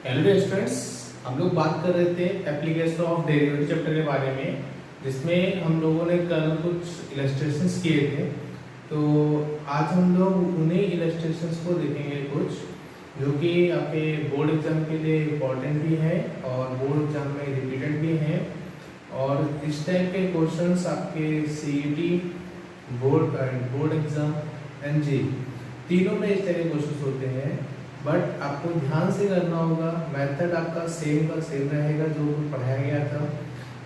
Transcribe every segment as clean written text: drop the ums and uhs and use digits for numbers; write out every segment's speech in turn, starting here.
Hello students, हम लोग बात कर रहे थे एप्लीकेशन ऑफ डेरिवेटिव चैप्टर के बारे में, जिसमें हम लोगों ने कल कुछ इलस्ट्रेशंस किए थे। तो आज हम लोग उन्हीं इलस्ट्रेशंस को देखेंगे कुछ, जो कि आपके बोर्ड एग्जाम के लिए इम्पोर्टेंट भी है और बोर्ड एग्जाम में रिपीटेड भी हैं। और इस टाइप के क्वेश्चंस आपके सीईटी, बोर्ड एग्जाम, एनजी तीनों में इस टाइप के क्वेश्चंस होते हैं। बट आपको ध्यान से करना होगा, मेथड आपका सेम का सेम रहेगा जो पढ़ाया गया था।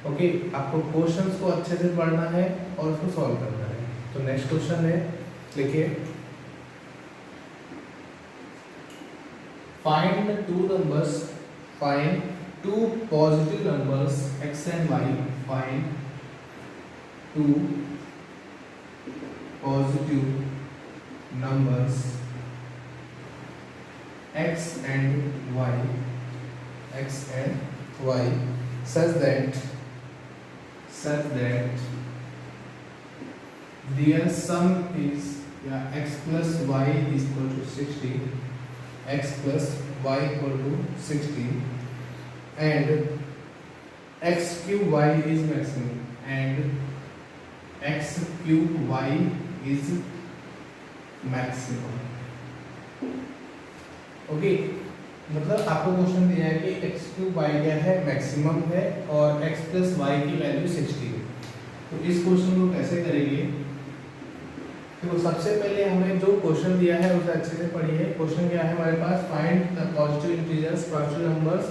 ओके, आपको क्वेश्चंस को अच्छे से पढ़ना है और उसको सॉल्व करना है। तो नेक्स्ट क्वेश्चन है, लिखिए, find two positive numbers x and y। Find two positive numbers x and y such that their sum is x plus y is equal to 60, x plus y equal to 60, and x cube y is maximum and x cube y is maximum। Okay, मतलब आपको question दिया है कि x cube y क्या है, maximum है, और x plus y की वैल्यू 60 है। तो इस क्वेश्चन को कैसे करेंगे? तो सबसे पहले हमें जो क्वेश्चन दिया है उसे अच्छे से पढ़िए। क्वेश्चन क्या है हमारे पास, find the positive integers, positive numbers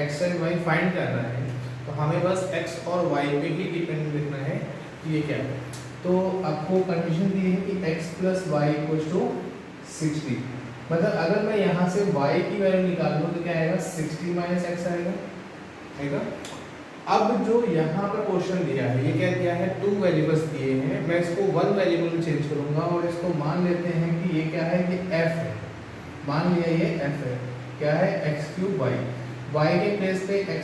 x and y find करना है। तो हमें बस x और y पे ही डिपेंड लिखना है कि ये क्या है। तो आपको कंडीशन दी है कि x plus y equals to 60। मतलब अगर मैं यहाँ से y की वैल्यू निकाल लूँ तो क्या आएगा, 60 माइनस एक्स आएगा। अब जो यहाँ पर क्वेश्चन दिया है, ये क्या दिया है, 2 वेरिएबल्स दिए हैं। मैं इसको 1 वेरिएबल में चेंज करूँगा और इसको मान लेते हैं कि ये क्या है, कि f है। मान लिया ये f है, क्या है, x क्यूब y के प्लेस पे x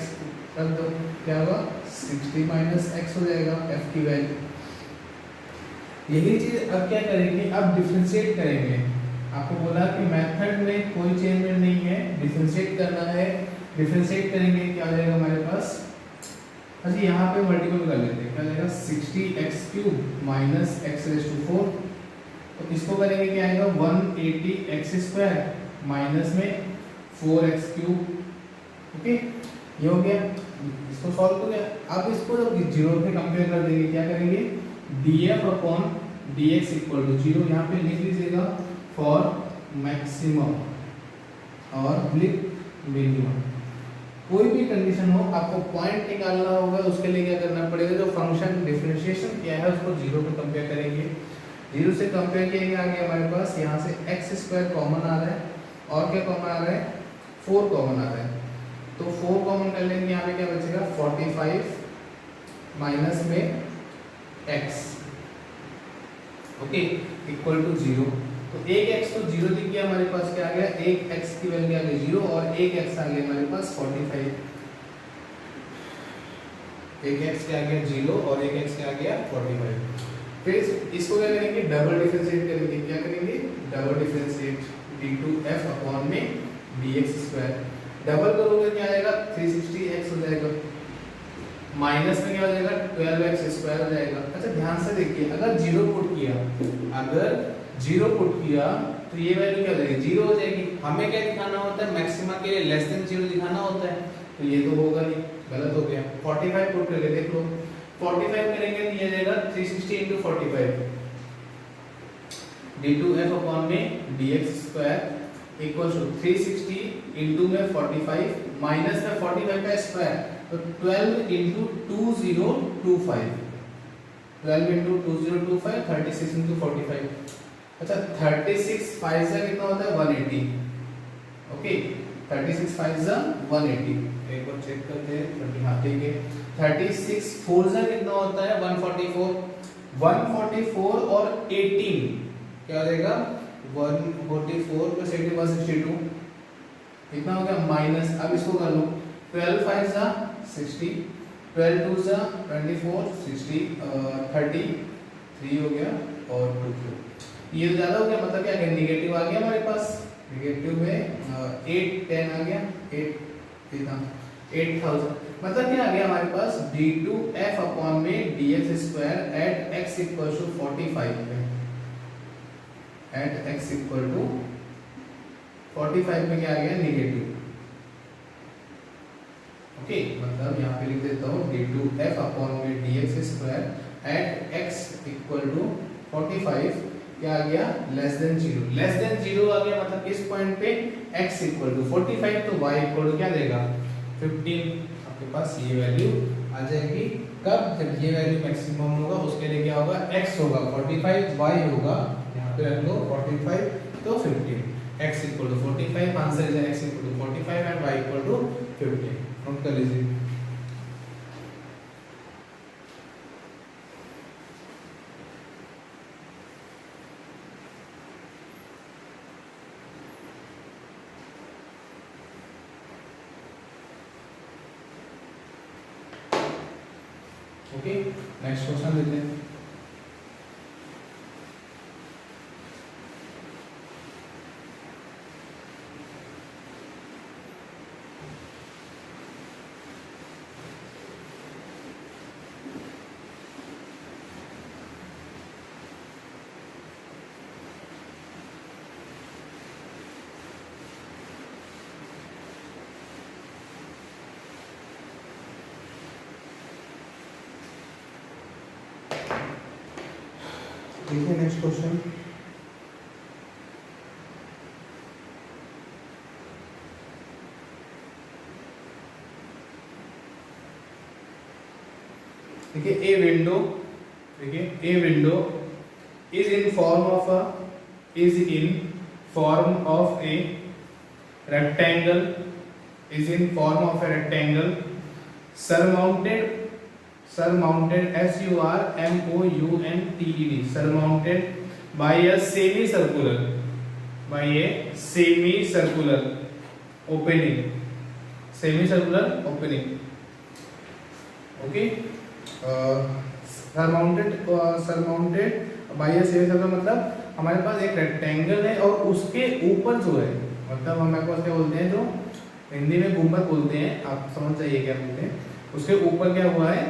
रख दो, क्या होगा, 60 माइनस एक्स हो जाएगा f की वैल्यू। यही चीज अब क्या करेंगे, अब डिफरेंशिएट करेंगे। आपको बोला कि मेथड में कोई चेंजमेंट नहीं है, डिफरेंशिएट करना है। डिफरेंशिएट करेंगे, क्या हो जाएगा हमारे पास, अच्छा यहाँ पे मल्टीपल कर लेते हैं, क्या हो जाएगा, 60x cube minus x raise to 4। तो इसको करेंगे, क्या आएगा, 180x स्क्वायर माइनस में 4x क्यूब। ओके, ये हो गया, इसको सॉल्व हो गया। अब इसको जब 0 पे कंपेयर कर देंगे, क्या करेंगे, df upon dx equal to 0 यहाँ पे लिख लीजिएगा फॉर मैक्सिमम और मिनिमम। कोई भी कंडीशन हो, आपको पॉइंट निकालना होगा, उसके लिए क्या करना पड़ेगा, जो फंक्शन डिफरेंशिएशन किया है उसको 0 पे कंपेयर करेंगे। 0 से कंपेयर किया गया, आगे हमारे पास यहाँ से एक्स स्क्वायर कॉमन आ रहा है, और क्या कॉमन आ रहा है, 4 कॉमन आ रहा है। तो 4 कॉमन कर लेंगे, यहाँ पे क्या बचेगा, 45 माइनस में x, ओके, इक्वल टू 0। तो एक x तो 0 दिख गया हमारे पास, क्या आ गया, एक x की वैल्यू आ गई 0 और एक x आ गया हमारे पास 45। एक x क्या आ गया 0 और एक x क्या आ गया 45। फिर इसको क्या करेंगे, डबल डिफरेंशिएट करेंगे। क्या करेंगे, डबल डिफरेंशिएट d2f अपॉन में dx स्क्वायर। डबल करोगे क्या आएगा, 360x हो जाएगा, माइनस में क्या हो जाएगा, 12x स्क्वायर हो जाएगा। अच्छा ध्यान से देखिए, अगर 0 पुट किया तो ये वैल्यू क्या हो जाएगी, 0 हो जाएगी। हमें क्या दिखाना होता है, मैक्सिमा के लिए लेस देन 0 दिखाना होता है, तो ये तो होगा नहीं, गलत हो गया। 45 पुट करके देख लो, 45 करेंगे तो ये जाएगा 360 into 45 d2f अपॉन में dx square equal to 360 into में 45 माइनस में 45 का स्क्वायर, तो 12 into 2025, 12 into 2025, 36 into 45। अच्छा 36 5 जा कितना होता है, 180। ओके, 36 5 जा 180। एक बार चेक करते हैं, हाँ ठीक है। 36 4 जा कितना होता है, 144। 144 और 18 क्या हो जाएगा, 144 प्लस 18 162, कितना हो गया, माइनस। अब इसको कर लो, 12 5 जा 60, 12 2 जा 24, 60 33 हो गया और 2। ये तो ज्यादा हो गया, मतलब क्या, नेगेटिव आ गया हमारे पास, नेगेटिव में 8 10 आ गया, 8 कितना 8000, मतलब क्या आ गया हमारे पास d2f अपॉन में dx square at x equal to 45 पे, एट x इक्वल टू 45 में क्या आ गया नेगेटिव। ओके, मतलब यहाँ पे लिख देता हूँ d2f अपॉन में dx square at x equal to 45 क्या आ गया लेस देन 0, लेस देन 0 आ गया, मतलब इस पॉइंट पे x इक्वल टू 45 तो y इक्वल टू क्या देगा 15। आपके पास ये वैल्यू आ जाएगी कब, जब ये वैल्यू मैक्सिमम होगा उसके लिए क्या होगा x होगा 45, y होगा यहाँ पे रख लो 45 तो 15, x equal to 45, answer is x equal to 45 and y equal to 15। Note कर लीजिए। ओके, नेक्स्ट क्वेश्चन लेते हैं। देखिए नेक्स्ट क्वेश्चन, देखिए ए विंडो, देखिए a window is in form of a, is in form of a rectangle, is in form of a rectangle surmounted, surmounted surmounted surmounted by a semicircular, by a semicircular opening, semicircular opening। okay, surmounted surmounted by a semicircular मतलब हमारे पास एक rectangle है और उसके ऊपर जो है, मतलब हमारे पास क्या बोलते हैं, जो हिंदी में गुंबद बोलते हैं, आप समझ जाइए क्या बोलते हैं, उसके ऊपर क्या हुआ है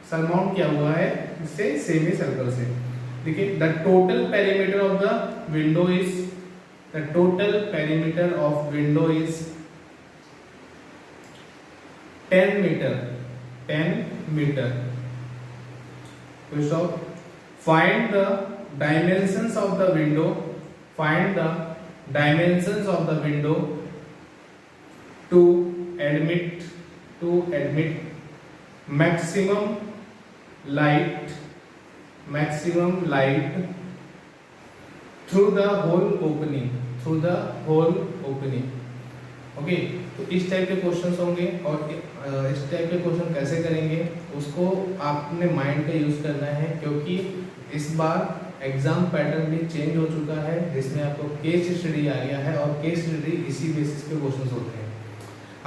सरमाउंट किया हुआ है इससे सेमी सर्कल से। देखिए the total perimeter of the window is, the total perimeter of window is 10 metre, 10 metre. Find the dimensions of the window, find the dimensions of the window to admit maximum light through the whole opening, through the whole opening। Okay, तो इस type के questions होंगे और इस type के question कैसे करेंगे उसको आपने माइंड का यूज करना है, क्योंकि इस बार एग्जाम पैटर्न भी चेंज हो चुका है जिसमें आपको केस स्टडी आ गया है और केस स्टडी इसी बेसिस पे क्वेश्चंस होते हैं।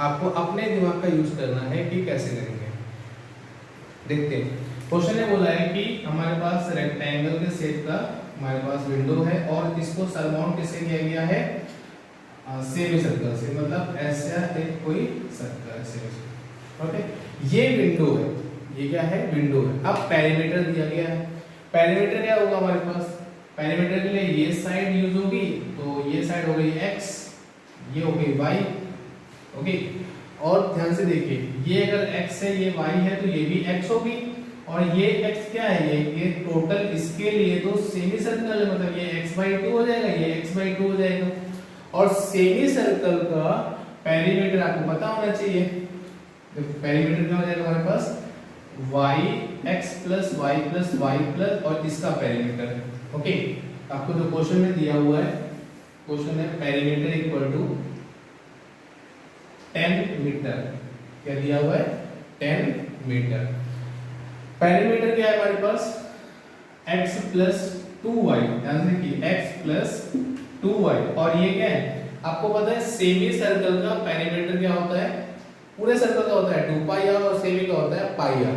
आपको अपने दिमाग का यूज करना है कि कैसे करेंगे। देखते हैं, क्वेश्चन ने बोला है कि हमारे पास रेक्टेंगल के शेप का हमारे पास विंडो है और इसको सरमाउंट किससे किया गया है, सेमी सर्कल से, मतलब ऐसा एक कोई सर्कल है। ओके, ये विंडो है, ये क्या है विंडो है। अब पेरीमीटर दिया गया है, पेरीमीटर क्या होगा हमारे पास, पेरीमीटर के लिए ये साइड यूज होगी, तो ये साइड हो गई x, ये हो गई y। ओके, और ध्यान से देखिए, ये अगर x है ये y है तो ये भी x होगी, और ये x क्या है, ये टोटल इसके लिए तो सेमी सर्कल है, मतलब ये x/2 हो जाएगा, ये x/2 हो जाएगा। और सेमी सर्कल का पेरीमीटर आपको पता होना चाहिए, तो पेरीमीटर क्या हो जाएगा हमारे पास x plus y plus y plus और इसका पेरीमीटर। ओके, आपको जो क्वेश्चन में दिया हुआ है, क्वेश्चन है पेरीमीटर इक्वल टू 10 मीटर, क्या दिया हुआ है 10 मीटर। पेरीमीटर क्या है हमारे पास x प्लस 2y, ध्यान से देखिए x प्लस 2y, और ये क्या है आपको पता है सेमी सर्कल का पेरीमीटर क्या होता है, पूरे सर्कल का होता है 2πr और सेमी का होता है πr।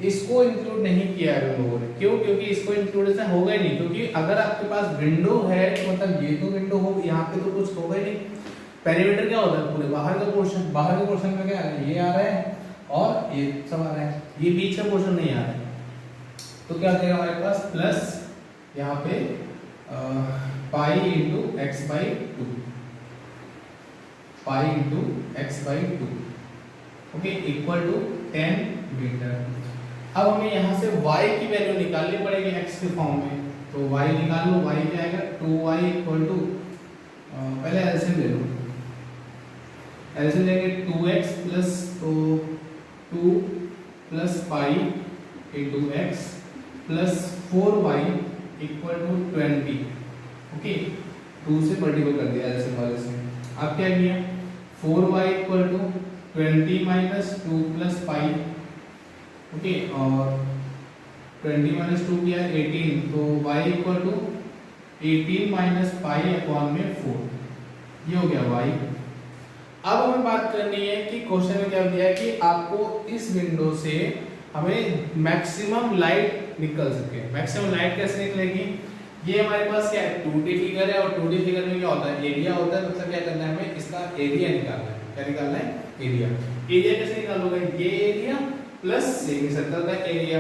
इसको इंक्लूड नहीं किया है हम लोगों ने, क्यों, क्योंकि इसको इंक्लूड ऐसा होगा ही नहीं, क्योंकि अगर आपके पास विंडो है तो मतलब ये तो विंडो हो, यहाँ पे तो कुछ होगा ही नहीं, पेरीमीटर क्या होता है, पूरे बाहर का पोर्शन, बाहर के पोर्शन में क्या है, ये आ रहा है और ये सब आ रहा है, ये बीच का पोर्शन नहीं आ रहा है। तो क्या देगा हमारे पास प्लस यहाँ पे pi into x by two, pi into x by two, okay, equal to 10 metre. अब हमें यहाँ से y की वैल्यू निकालनी पड़ेगी x के फॉर्म में, तो y निकाल लो, y क्या आएगा 2y इक्वल टू, पहले एलसीएम ले लो, एलसीएम लेंगे 2x प्लस, तो 2 plus pi into x plus 4y equal to 20, okay, 2 से मल्टीपल कर दिया एलसीएम वाले से। अब क्या किया, 4y equal to 20 minus 2 plus pi, okay, और 20 माइनस 2 किया 18, तो y equal to 18 minus pi upon में 4, ये हो गया y। अब हमें बात करनी है कि क्वेश्चन में क्या दिया है कि आपको इस विंडो से हमें मैक्सिमम लाइट निकल सके। मैक्सिमम लाइट कैसे निकलेगी, ये हमारे पास क्या है 2D फिगर है, और 2D फिगर में क्या होता है, एरिया होता है, मतलब क्या करना है हमें इसका एरिया निकालना है। क्या निकालना है, एरिया। एरिया कैसे निकालोगे, ये एरिया प्लस सेमी सर्कल का एरिया,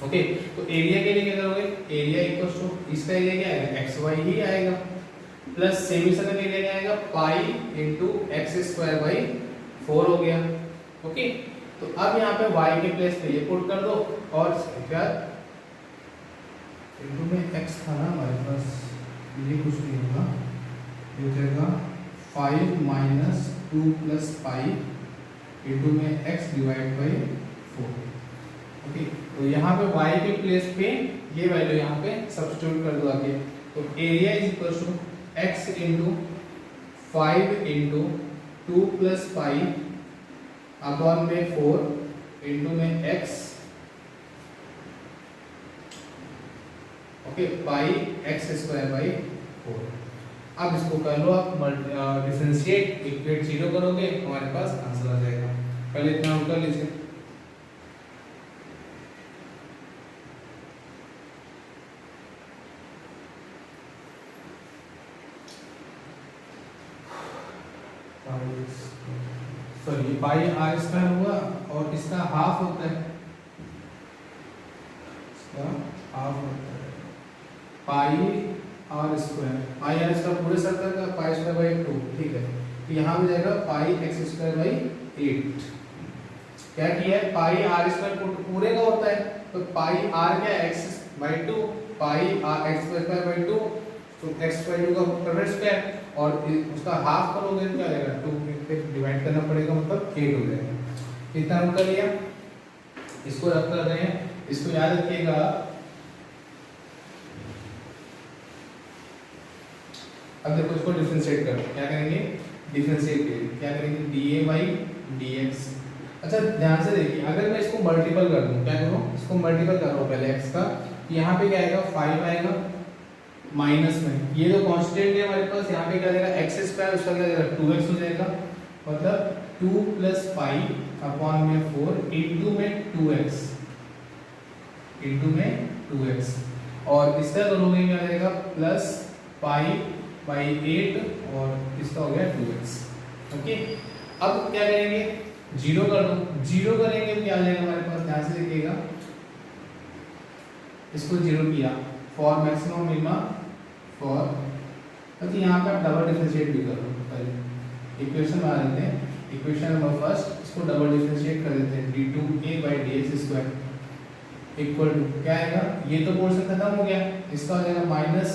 ओके। तो एरिया के लिए क्या करोगे, एरिया इक्वल्स टू, इसका एरिया क्या आएगा xy ही आएगा, प्लस सेमी सर्कल का एरिया क्या आएगा पाई इंटू एक्स स्क्वायर बाई 4 हो गया, ओके। तो अब यहाँ पे y के प्लेस पे ये पुट कर दो, और क्या इंटू में x था ना हमारे पास, ये कुछ नहीं होगा, ये हो जाएगा 5 माइनस 2 प्लस पाई इंटू में x डिवाइड बाई 4, ओके। तो यहाँ पे y के प्लेस पे ये वैल्यू यहाँ पे सब्स्टिट्यूट कर दो आगे, तो area is equal to x into 5 into 2 plus pi upon में 4 इंटू में x, okay, pi x square by 4। अब इसको कर लो आप डिफरेंशिएट, इक्वेट 0 करोगे हमारे पास आंसर आ जाएगा। पहले इतना हम कर लीजिए, सॉरी पाई आर स्क्वायर हुआ, और इसका हाफ होता है, इसका हाफ होता है pi r square, pi r square पूरे सर्कल का पाई स्क्वायर बाई 2, ठीक है। तो यहाँ पे जाएगा पाई एक्स स्क्वायर बाई 8। क्या किया है, पाई आर स्क्वायर पूरे का होता है, तो पाई आर क्या है x by 2, pi r x square by 2, तो एक्स बाई 2 का कॉर्नर स्क्वायर, और उसका हाफ करोगे तो क्या हो जाएगा 2 पे डिवाइड करना पड़ेगा, मतलब 8 हो जाएगा। इतना हम कर लिया, इसको रख कर रहे हैं, इसको याद रखिएगा। अब देखो इसको डिफरेंशिएट करो, क्या करेंगे, डिफरेंशिएट क्या करेंगे, dA बाई dx। अच्छा ध्यान से देखिए, अगर मैं इसको मल्टीपल कर दूं, क्या करूं, इसको मल्टीपल कर रहा हूं पहले x का, यहाँ पे क्या आएगा 5 आएगा, माइनस में ये जो कांस्टेंट है हमारे पास, यहाँ पे क्या देगा एक्स स्क्वायर, उसका क्या देगा 2x हो जाएगा, मतलब 2 प्लस पाई अपॉन में 4 इंटू में 2x, इंटू में 2x, और इसका करोगे क्या देगा प्लस पाई बाई 8, और इसका हो गया 2x, ओके। अब क्या करेंगे, 0 कर दो, 0 करेंगे तो क्या आ जाएगा हमारे पास, ध्यान से देखिएगा, इसको 0 किया, फॉर मैक्सिमम मिनिमा फॉर, अच्छा यहाँ पे आप डबल डिफरेंशिएट भी कर लो, पहले इक्वेशन बना देते हैं, इक्वेशन नंबर फर्स्ट, इसको डबल डिफरेंशिएट कर देते हैं, d2a by dx square equal to क्या आएगा, ये तो पोर्शन खत्म हो गया, इसका हो जाएगा माइनस,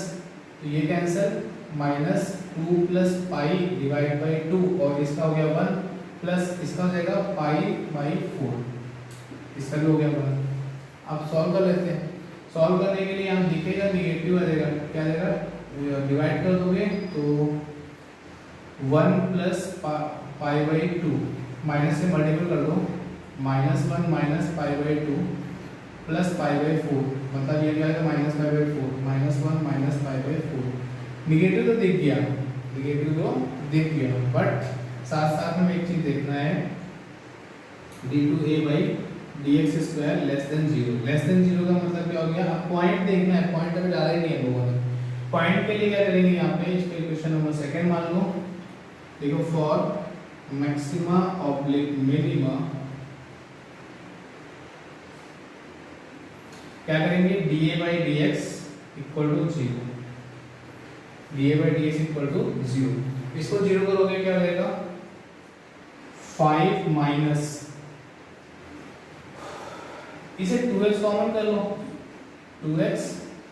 तो ये cancel, minus 2 plus pi divide by 2, और इसका हो गया 1 प्लस इसका हो जाएगा पाई बाई 4, इसका भी हो गया 1। अब सॉल्व कर लेते हैं, सॉल्व करने के लिए यहाँ दिखेगा निगेटिव आ जाएगा, क्या आ जाएगा, डिवाइड कर दोगे तो 1 प्लस पाई बाई 2, माइनस से मल्टीपल कर दो, -1 minus pi by 2 plus pi by 4, मतलब ये क्या आएगा minus pi by 4, -1 minus pi by 4। Negative तो दिख गया, निगेटिव तो दिख गया, बट साथ साथ में एक चीज देखना है, d2a by dx square less than 0, less than 0 का मतलब क्या हो गया, अब पॉइंट देखना है, पॉइंट अभी डाला ही नहीं है लोगों ने। पॉइंट के लिए क्या करेंगे, यहाँ पे इसको इक्वेशन नंबर सेकंड मान लो, देखो फॉर मैक्सिमा ऑब्लिक मिनिमा क्या करेंगे, dA by dx equal to 0, dA by dx equal to 0। इसको 0 करोगे क्या हो जाएगा, 5 माइनस, इसे 2x कॉमन कर लो, 2x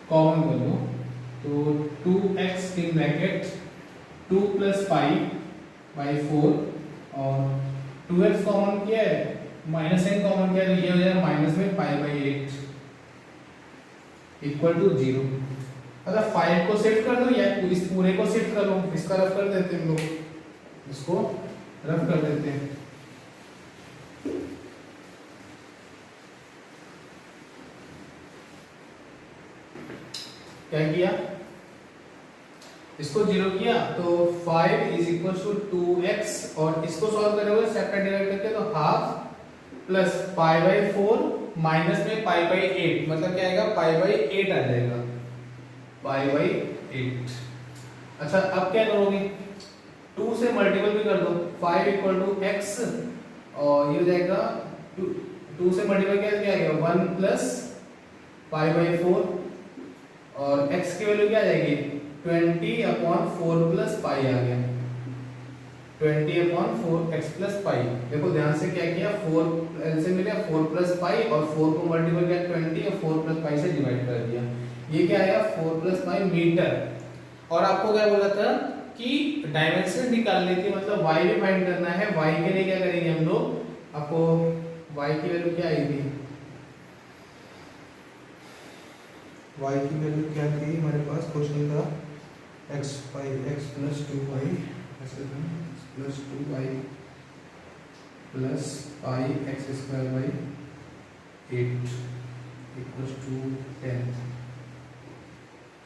कॉमन कर लो तो 2x in bracket 2 plus pi by 4 और 2x कॉमन किया है, माइनस n कॉमन किया है तो ये हो जाएगा माइनस में पाई बाई 8 इक्वल टू 0। अगर 5 को शिफ्ट कर दो या इस पूरे को शिफ्ट कर लो, इसका रफ कर देते हैं हम लोग, इसको रफ कर देते हैं। क्या किया, इसको 0 किया तो 5 इज इक्वल टू 2x और इसको सॉल्व करोगे सेपरेट डिवाइड करके तो half plus pi by 4 minus में पाई बाई 8 मतलब क्या आएगा, पाई बाई 8 आ जाएगा, पाई बाई 8। अच्छा अब क्या करोगे, 2 से मल्टीपल भी कर दो, 5 इक्वल टू x और ये हो जाएगा 2 से मल्टीपल क्या आएगा 1 प्लस पाई बाई 4 और x की वैल्यू क्या आ जाएगी 20 अपॉन 4 प्लस पाई आ गया, 20 अपॉन 4 x प्लस पाई। देखो ध्यान से क्या किया, 4 एल से मिला 4 प्लस पाई और 4 को मल्टीपल किया 20 और 4 प्लस पाई से डिवाइड कर दिया, ये क्या आया 4 प्लस पाई मीटर। और आपको क्या बोला था कि डायमेंशन निकालने की मतलब y भी फाइंड करना है, y के लिए क्या करेंगे हम लोग, आपको y की वैल्यू क्या आई थी, y की वैल्यू क्या थी हमारे पास, क्वेश्चन था x plus 2y plus 2y plus pi x square by 8 equals to 10,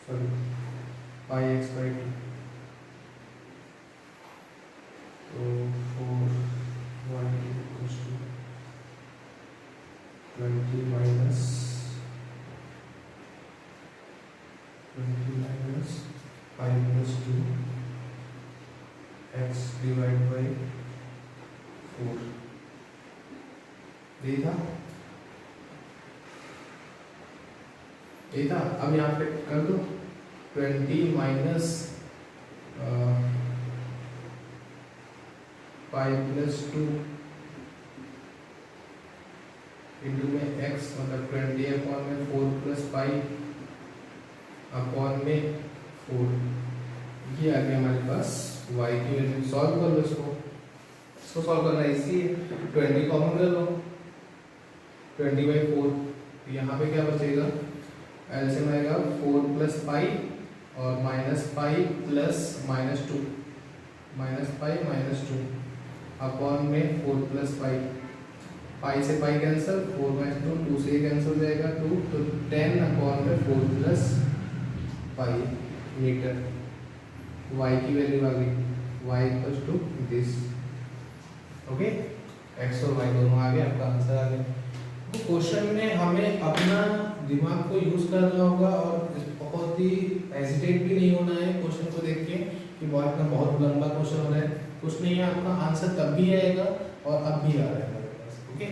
sorry pi x by 2 तो 4y equals to 20 minus 5 plus 2 x divide by 4 देखा, अब यहाँ पे कर दो 20 माइनस 5 प्लस 2 इंटू में x मतलब 20 अपॉन में 4 प्लस पाई अपॉन में 4, ये आ गया हमारे पास y की वैल्यू। सॉल्व कर लो इसको सॉल्व करना इजी है, 20 कॉमन कर लो 20 बाई 4, यहाँ पे क्या बचेगा, एलसीएम आएगा 4 प्लस पाई और minus pi plus minus 2 minus pi minus 2 upon में 4 प्लस पाई, पाई से पाई कैंसिल 4 माइनस 2 2 से कैंसिल हो जाएगा 2 तो 10 अपॉन में 4 प्लस पाई मीटर। y की वैल्यू आ गई y equals to this, okay x और y दोनों आ गए, आपका आंसर आ गया। तो क्वेश्चन में हमें अपना दिमाग को यूज करना होगा और बहुत ही हेजिटेट भी नहीं होना है क्वेश्चन को देख के कि बहुत लंबा क्वेश्चन हो रहा है, कुछ नहीं है, आपका आंसर तब भी आएगा और अब भी आ रहा है हमारे पास, ओके।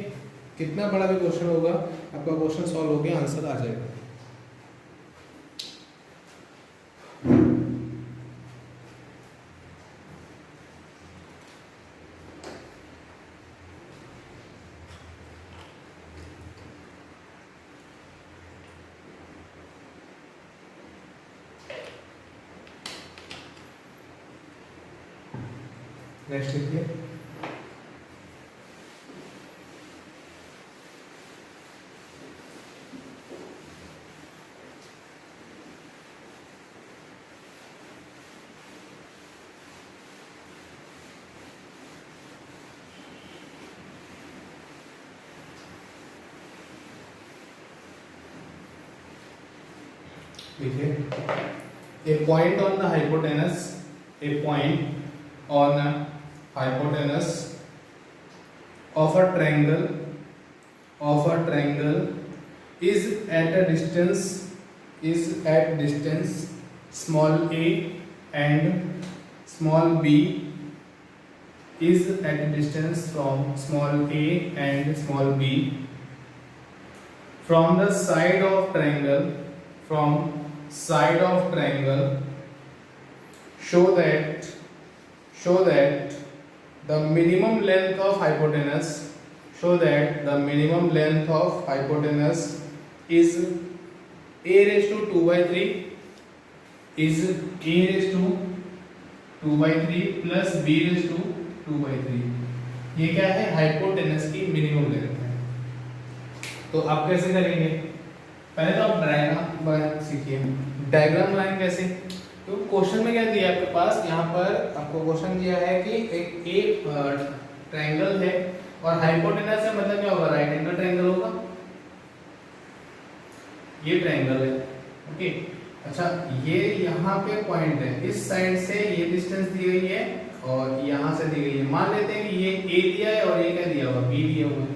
कितना बड़ा भी क्वेश्चन होगा आपका क्वेश्चन सॉल्व हो गया, आंसर आ जाएगा। नेक्स्ट लिखिए, देखिए a point on the hypotenuse, a point on a hypotenuse of a triangle is at distance small a and small b is at a distance from small a and small b from the side of triangle, show that the minimum length of hypotenuse is a raised to 2 by 3 plus b raised to 2 by 3। ये क्या है? Hypotenuse की minimum length है। तो आप कैसे करेंगे? पहले तो आप डायग्राम सीखिए। डायग्राम बनाएंगे कैसे? तो क्वेश्चन में क्या दिया है आपके पास? यहाँ पर आपको क्वेश्चन दिया है कि एक ट्रायंगल है और हाइपोटेनस है, मतलब क्या होगा? राइट एंगल ट्रायंगल होगा। ये ट्रायंगल है, ओके। अच्छा, ये यहाँ पे पॉइंट है, इस साइड से ये डिस्टेंस दी गई है और यहाँ से दी गई है। मान लेते हैं कि ये ए दिया है और ये क्या दिया हुआ? बी दिया हुआ है,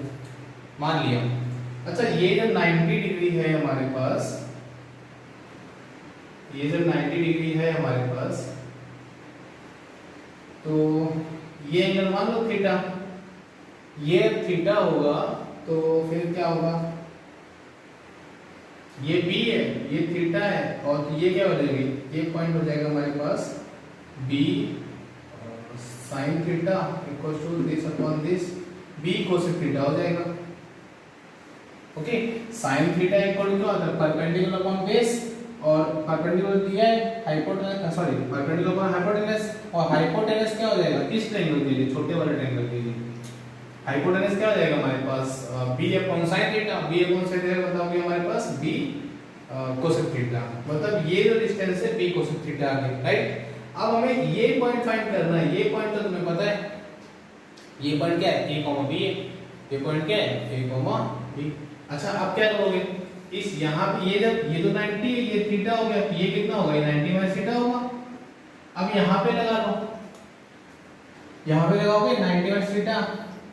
मान लिया। अच्छा, ये जब 90 डिग्री है हमारे पास, तो ये एंगल मान लो थीटा, ये थीटा होगा, तो फिर क्या होगा? ये बी है, ये थीटा है, और तो ये क्या हो जाएगी? ये पॉइंट हो जाएगा हमारे पास B sine theta equal to this upon this, B cosec theta हो जाएगा, okay. Sine theta equal to क्या होता है? परपेंडिकुलर अपॉन बेस, और परपेंडिकुलर दिया है hypotenuse, sorry perpendicular upon hypotenuse, और हाइपोटेनस क्या हो जाएगा? इस ट्रायंगल के लिए, छोटे वाले ट्रायंगल के लिए हाइपोटेनस क्या हो जाएगा हमारे पास? B upon sine theta, B upon sine theta मतलब कि हमारे पास बी कोसेक थीटा, मतलब ये जो डिस्टेंस है बी कोसेक थीटा आ गई, राइट। अब हमें ये पॉइंट फाइंड करना है। ये पॉइंट तो तुम्हें पता है, ये पॉइंट क्या है? a, b है। ये पॉइंट क्या है? a, b। अच्छा, अब क्या करोगे? इस यहाँ पे ये जब ये तो 90 है, ये थीटा हो गया, ये कितना होगा? ये 90 माइनस थीटा होगा। अब यहाँ पे लगा लो, यहाँ पे लगाओगे 90 माइनस थीटा,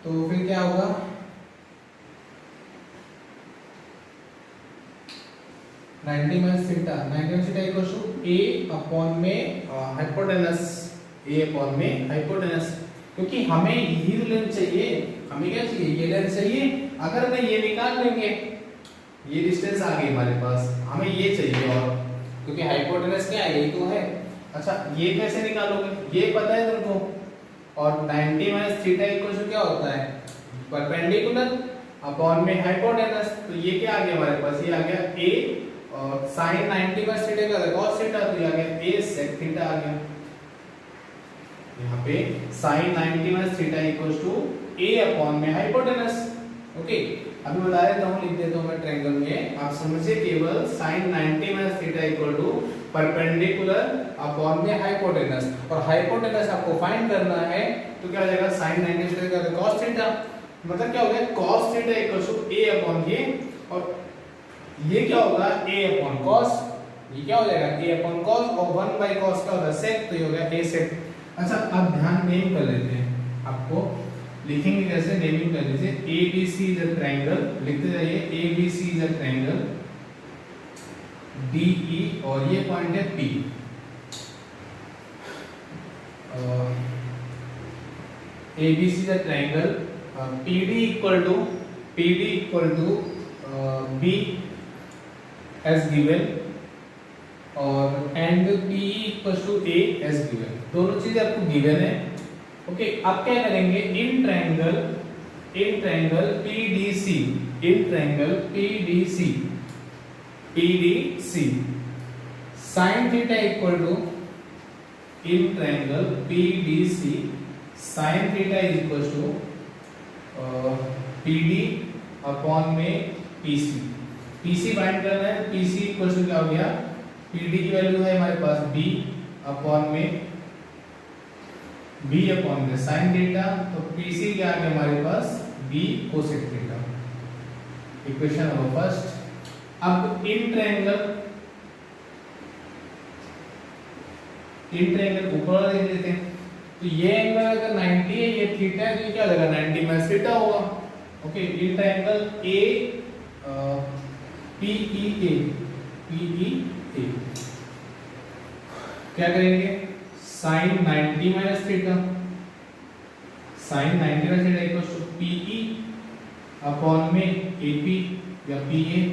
तो फिर क्या होगा? 90 minus theta equals to a upon में हाइपोटेनस, क्योंकि हमें यही लेंथ चाहिए। हमें क्या चाहिए? ये लेंथ चाहिए। अगर मैं ये निकाल लेंगे, ये डिस्टेंस आ गई हमारे पास, हमें ये चाहिए, और क्योंकि हाइपोटेनस क्या है? यही तो है। अच्छा, ये कैसे निकालोगे? ये पता है तुमको, और 90 माइनस थीटा इक्वल टू क्या होता है? परपेंडिकुलर अपॉन में हाइपोटेनस। तो ये क्या आ गया हमारे पास? ये आ गया a, और sin 90 माइनस थीटा का cos थीटा, तो ये आ गया a sec थीटा आ गया। यहाँ पे sin 90 minus theta equal to a upon में हाइपोटेनस, ओके। अभी बता देता हूँ, लिख देता हूँ मैं ट्रायंगल में, आप समझिए केवल sin 90 minus theta equal to perpendicular upon में हाइपोटेनस, और हाइपोटेनस आपको फाइंड करना है, तो क्या हो जाएगा? sin 90 थीटा का cos थीटा, मतलब क्या हो गया? cos theta equal to a upon ये, और ये क्या होगा? a अपॉन cos, ये क्या हो जाएगा? a अपॉन cos, और 1 by cos क्या होता है? sec, तो ये हो गया a sec। अच्छा, अब ध्यान नेम कर लेते हैं, आपको लिखेंगे कैसे? नेमिंग कर लीजिए। ABC इज अ ट्रायंगल, लिखते जाइए ABC is a triangle DE, और ये पॉइंट है P। ABC is a triangle PD equal to B as given, और and PE equal to A as given। दोनों चीजें आपको गिवन है, ओके। अब क्या करेंगे? In triangle PDC sin theta equal to, in triangle PDC sin theta is equal to PD upon में PC find करना है। PC इक्वल टू क्या हो गया? PD की वैल्यू है हमारे पास B अपॉन में sin थीटा, तो PC क्या आ गया हमारे पास? B cosec theta, equation number first. अब इन ट्रायंगल ऊपर वाला देख लेते हैं। तो ये एंगल अगर 90 है, ये थीटा है, तो ये क्या हो जाएगा? 90 माइनस थीटा होगा, ओके। इन ट्रायंगल PEA क्या करेंगे? sin 90 माइनस थीटा साइन 90 का theta equals to PE upon में एपी या पीए।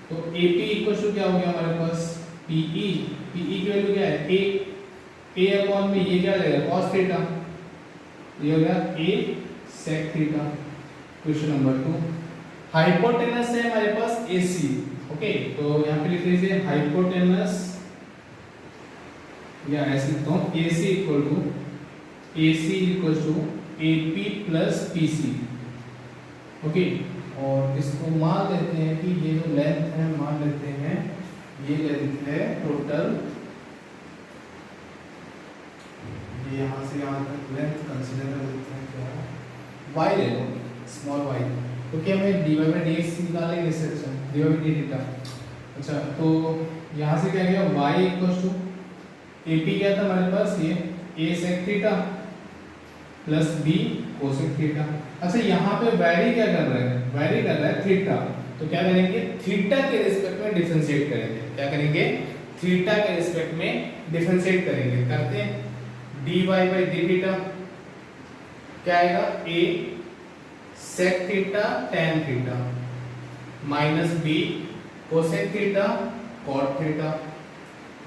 तो एपी इक्वल्स टू क्या हो गया हमारे पास पीई, पीई की वैल्यू क्या है ए अपॉन में ये क्या हो जाएगा cos थीटा, ये हो गया ए sec theta. Question number 2, hypotenuse है हमारे पास AC। ओके, तो यहाँ पे लिख लीजिए हाइपोटेनस, या ऐसे लिखता हूँ AC equal to AP plus PC। Okay, और इसको मान लेते हैं कि ये जो लेंथ है मान लेते हैं ये लेंथ है टोटल, ये यहाँ से यहाँ तक लेंथ कंसीडर कर लेते हैं क्या y ले लो स्मॉल y, क्योंकि हमें dy बाई dx निकालेंगे इससे। अच्छा dy बाई d थीटा। अच्छा तो यहाँ से क्या गया y इक्वल टू AP क्या था हमारे पास ये a sec theta plus b cosec theta. अच्छा यहाँ पे वैरी क्या कर रहे हैं, वैरी कर रहा है थीटा, तो क्या करेंगे थीटा के रिस्पेक्ट में डिफरेंशिएट करेंगे। क्या करेंगे थीटा के रिस्पेक्ट में डिफरेंशिएट करेंगे। करते हैं dy बाई d थीटा क्या आएगा a sec theta tan theta minus b cosec theta cot theta.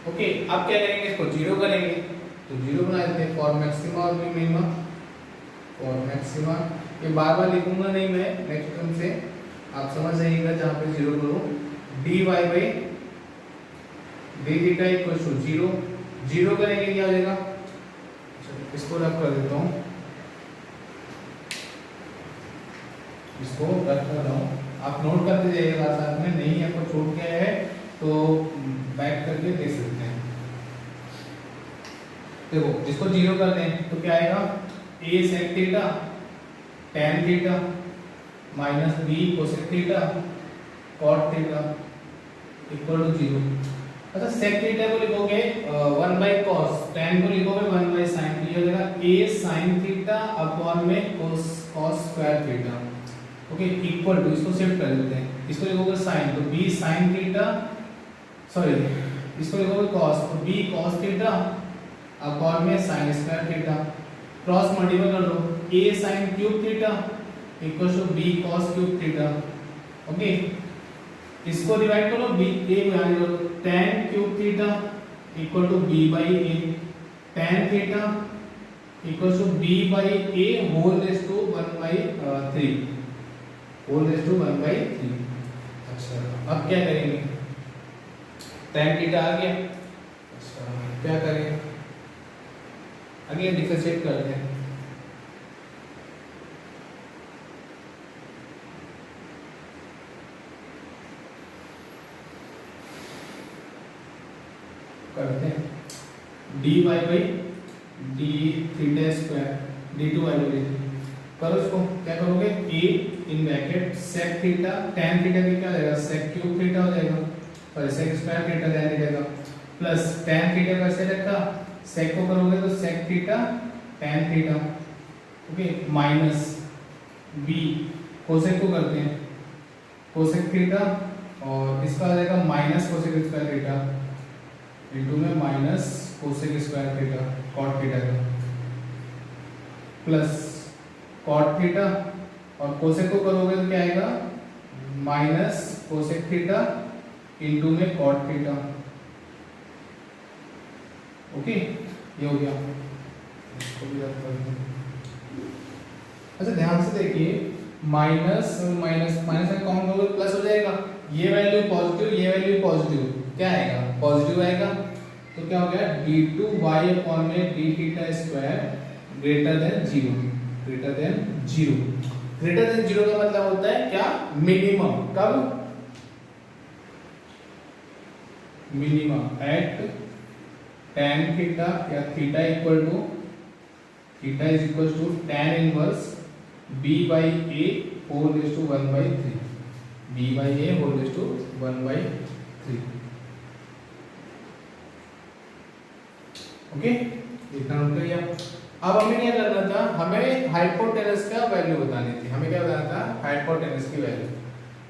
Okay, अब क्या करेंगे इसको जीरो करेंगे, तो जीरो बना देते हैं फॉर मैक्सिमा और मिनिमा। फॉर मैक्सिमा ये बार बार लिखूंगा नहीं मैं, नेक्स्ट टर्म से आप समझ जाइएगा जहां पे जीरो करूं। dy by d theta equal to zero, zero करेंगे क्या हो जाएगा, इसको रख कर देता हूं, इसको रख कर रहा हूं, आप नोट करते जाइएगा साथ में, नहीं आपको छूट गया है तो बैक करके दे सकते हैं। देखो इसको जीरो करते हैं तो क्या आएगा a sec theta tan theta minus b cosec theta cot theta equal to zero. अच्छा sec थीटा को लिखोगे 1 बाई cos, tan को लिखोगे 1 बाई sin, तो ये हो जाएगा a sin थीटा अपॉन में cos square theta. Okay, equal to, इसको शिफ्ट कर देते हैं, इसको लिखोगे sin तो b sin थीटा, सॉरी इसको लिखोगे cos तो b cos थीटा अपॉन में sin square theta, cross multiply कर दो a sin cube theta equal to b cos cube theta. Okay, इसको डिवाइड करो b a बना दो tan cube theta equal to b by a, tan theta equal to b by a whole raise to 1 by 3, whole raise to 1 by 3। अच्छा अब क्या करेंगे, tan theta आ गया। अच्छा क्या करें, आगे डिफरेंशिएट करते हैं। करते हैं dy by d theta square d2 by dt, करो इसको, क्या करोगे a in bracket sec theta tan theta की क्या हो जाएगा sec क्यूब थीटा हो जाएगा, और sec square theta tan theta का, प्लस tan थीटा का ऐसे रखा, sec को करोगे तो sec theta tan theta. Okay, minus b cosec को करते हैं cosec थीटा, और इसका आ जाएगा minus cosec square theta into में minus cosec square theta cot theta का, प्लस cot थीटा, और cosec को करोगे तो क्या आएगा माइनस cosec थीटा इनटू में cot थीटा। ओके, ये हो गया, इसको भी रख कर दूं। अच्छा ध्यान से देखिए, माइनस माइनस माइनस में कॉमन करोगे प्लस हो जाएगा, ये वैल्यू पॉजिटिव ये वैल्यू पॉजिटिव, क्या आएगा पॉजिटिव आएगा, तो क्या हो गया d2y अपॉन में d theta square greater than zero, greater than zero. Greater than zero का मतलब होता है क्या मिनिमम, कब मिनिमम एट tan थीटा या theta equal to theta is equal to tan inverse b by a whole raise to 1 by 3, b by a whole raise to 1 by 3। Okay, इतना note करिए। अब हमें क्या करना था, हमें हाइपोटेनस का वैल्यू बतानी थी, हमें क्या बताना था हाइपोटेनस की वैल्यू।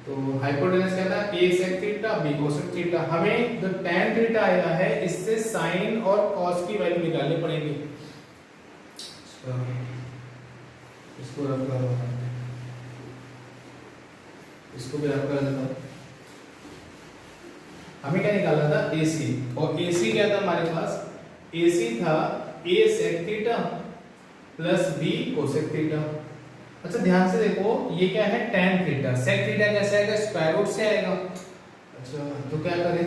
तो हाइपोटेनस क्या था a sec theta b cosec theta, हमें जो tan थीटा आया है इससे sin और cos की वैल्यू निकालनी पड़ेगी। इसको रफ कर रहा हूँ, इसको भी रफ कर देता हूँ। हमें क्या निकालना था? AC, और AC क्या था हमारे पास? AC था A sec theta plus B cosec theta. अच्छा ध्यान से देखो, ये क्या है? tan theta. sec थीटा कैसे आएगा? स्क्वायर रूट से आएगा। अच्छा तो क्या करें?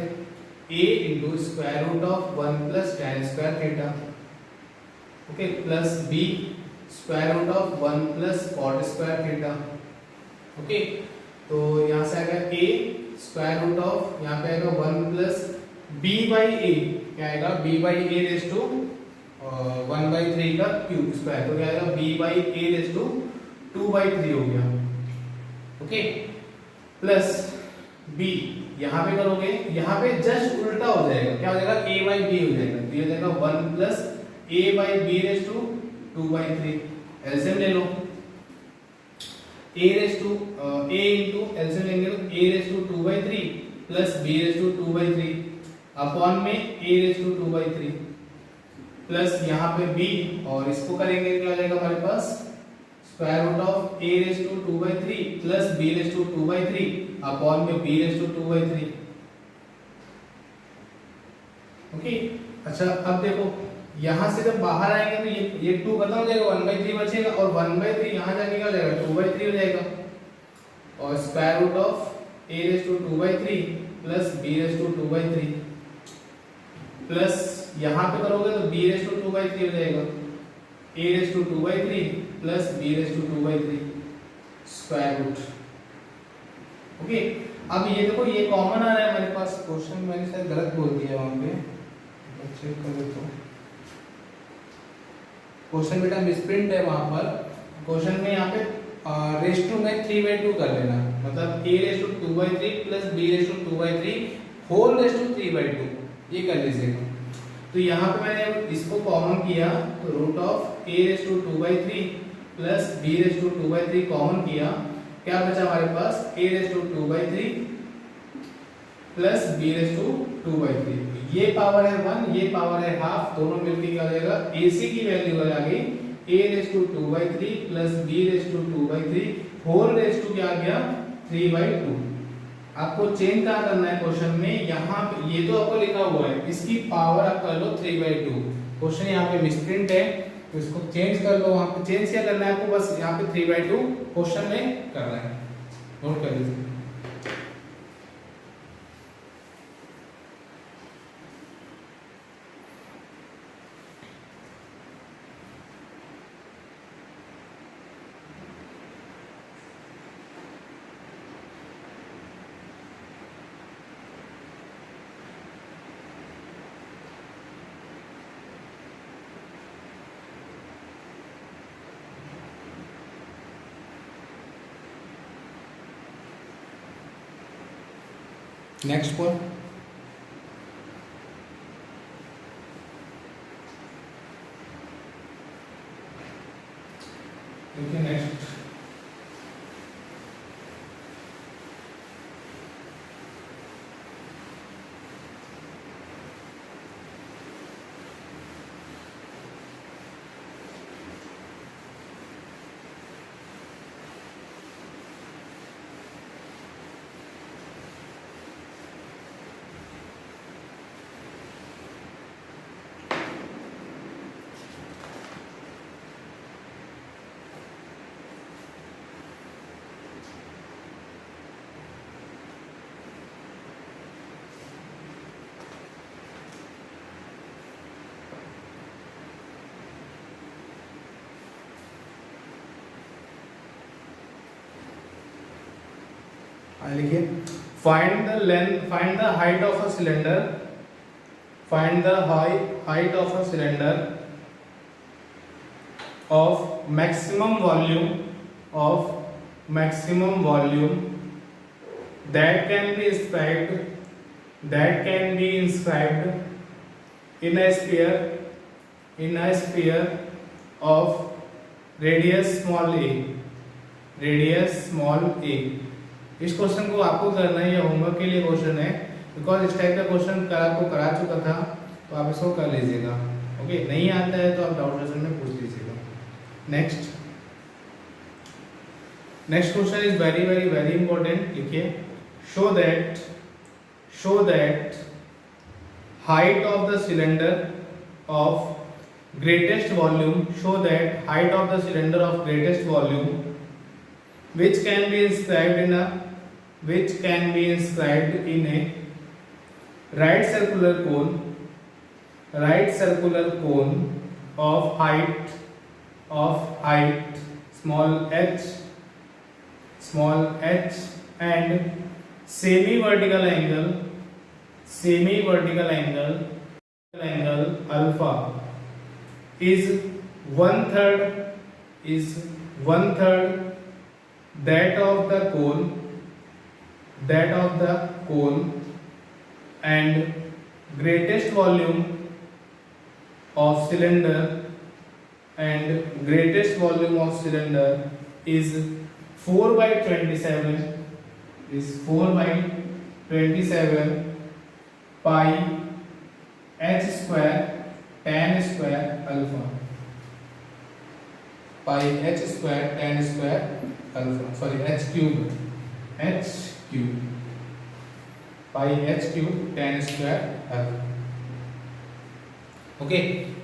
A into square root of 1 plus tan square theta, okay, plus B square root of 1 plus cot square theta, okay. तो यहाँ से आएगा A स्क्वायर रूट ऑफ, यहाँ पे आएगा 1 प्लस B बाई A, क्या आएगा? B by A raise to 1/3 का क्यूब स्क्वायर, तो क्या आएगा? B by A raise to 2/3 हो गया, ओके। प्लस B यहाँ पे करोगे, यहाँ पे जस्ट उल्टा हो जाएगा, क्या हो जाएगा? A बाई B हो जाएगा, तो ये हो जाएगा 1 plus A by B raise to 2/3। LCM ले लो, A raise to A into LCM लेंगे तो A raise to 2/3 plus B raise to 2/3 upon में A रेज टू 2/3 प्लस यहाँ पे B, और इसको करेंगे क्या हो जाएगा हमारे पास? Square root of A raise to 2/3 plus B raise to 2/3 upon में B रेज टू 2/3, ओके। अच्छा अब देखो, यहाँ से जब बाहर आएंगे तो ये 2 खत्म हो जाएगा, 1/3 बचेगा, और 1/3 यहाँ जाके क्या हो जाएगा? 2/3 हो जाएगा, और square root of A raise to 2/3 plus B raise to 2/3 plus यहाँ पे करोगे तो B रेज टू 2/3 हो जाएगा, A raise to 2/3 plus B raise to 2/3 square root, okay. अब ये देखो, ये कॉमन आ रहा है हमारे पास। क्वेश्चन मैंने शायद गलत बोल दिया वहां पे, चेक कर लेता हूँ। क्वेश्चन बेटा मिसप्रिंट है वहां पर। क्वेश्चन में यहाँ पे रेज टू में 3/2 कर लेना, मतलब A raise to 2/3 plus B raise to 2/3 whole raise to 3/2, ये कर लीजिएगा। तो यहाँ पे मैंने इसको कॉमन किया, तो root of A raise to 2/3 plus B raise to 2/3 common किया, क्या बचा हमारे पास? A raise to 2/3 plus B raise to 2/3, ये पावर है 1, ये पावर है हाफ, दोनों मिलके क्या हो जाएगा? AC की वैल्यू आ गई A raise to 2/3 plus B raise to 2/3 whole raise to क्या आ गया? 3/2। आपको चेंज कहाँ करना है क्वेश्चन में? यहाँ पे ये तो आपको लिखा हुआ है, इसकी पावर आप कर लो 3/2। क्वेश्चन यहाँ पे मिसप्रिंट है, तो इसको चेंज कर लो। वहां पे चेंज क्या करना है आपको? बस यहाँ पे 3/2 क्वेश्चन में करना है, नोट कर लीजिए। नेक्स्ट वन, देखिए नेक्स्ट। लिखिए, find the length, find the height of a cylinder, find the height of a cylinder of maximum volume that can be inscribed in a sphere of radius small a। इस question को आपको करना है, ये homework के लिए question है, because इस टाइप का क्वेश्चन आपको करा चुका था, तो आप इसको कर लीजिएगा, ओके। नहीं आता है तो आप डाउट सेशन में पूछ लीजिएगा। Next, next question is very very very important, लिखिए show that height of the cylinder of greatest volume, show that height of the cylinder of greatest volume which can be inscribed in a right circular cone of height small h and semi vertical angle alpha is one third that of the cone and greatest volume of cylinder is 4 by 27 pi h square tan square alpha, pi h square tan square alpha, sorry h cube pi h cube tan square alpha। Okay,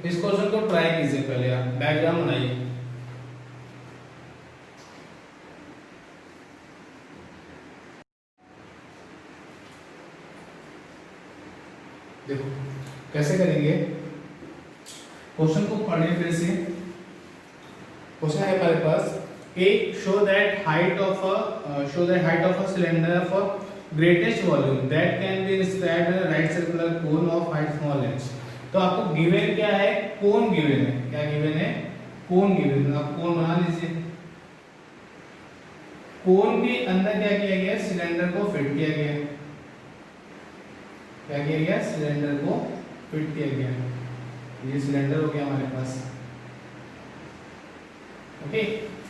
इस question को try कीजिए, पहले आप diagram बनाइए। देखो कैसे करेंगे, question को पढ़िए फिर से। क्वेश्चन है हमारे पास कि show that height of a cylinder of a greatest volume that can be inscribed in right circular cone of height small h। तो आपको गिवन क्या है, कोन गिवन है, क्या गिवन है, कोन गिवन है। आप कोन बना लीजिए। कोन के अंदर क्या किया गया, सिलेंडर को फिट किया गया। क्या किया गया, सिलेंडर को फिट किया गया। ये सिलेंडर हो गया हमारे पास। ओके,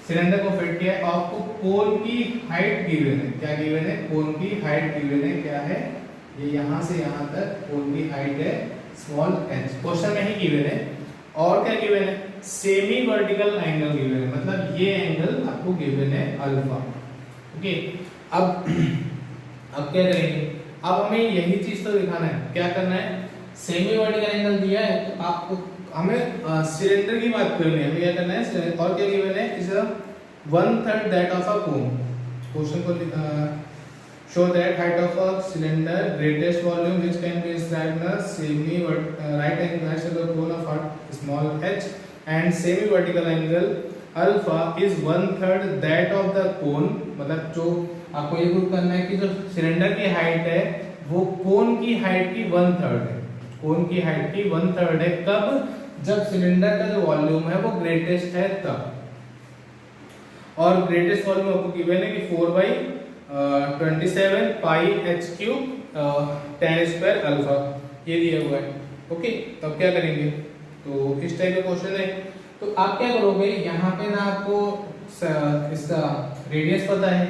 सिलेंडर को फिट किया। आपको कोन की हाइट गिवन है, क्या गिवन है, कोन की हाइट गिवन है, क्या है, ये यहां से यहां तक कोन की हाइट है स्मॉल h, क्वेश्चन में ही गिवन है। और क्या गिवन है, सेमी वर्टिकल एंगल गिवन है, मतलब ये एंगल आपको गिवन है अल्फा। ओके, अब क्या करेंगे, अब हमें यही चीज तो दिखाना है। क्या करना है, सेमी वर्टिकल एंगल दिया है तो आपको हमें सिलेंडर की बात करनी है। हमें क्या करना है, और क्या गिवन है, is 1/3 that of a cone. Question को show that height of a cylinder greatest volume which can be inscribed in a semi right angle circular cone of small h and semi vertical angle alpha is 1/3 that of the cone। मतलब जो आपको ये prove करना है कि जो cylinder की height है वो कोन की हाइट की 1/3 है, कोन की हाइट की 1/3 है। कब, जब सिलेंडर का जो वॉल्यूम है वो ग्रेटेस्ट है तब। और ग्रेटेस्ट वॉल्यूम आपको गिवन है कि 4/27 पाई h cube tan square alpha, ये दिया हुआ है। ओके, तो अब क्या करेंगे, तो इस टाइप का क्वेश्चन है। तो आप क्या करोगे, यहाँ पे ना आपको इसका रेडियस पता है,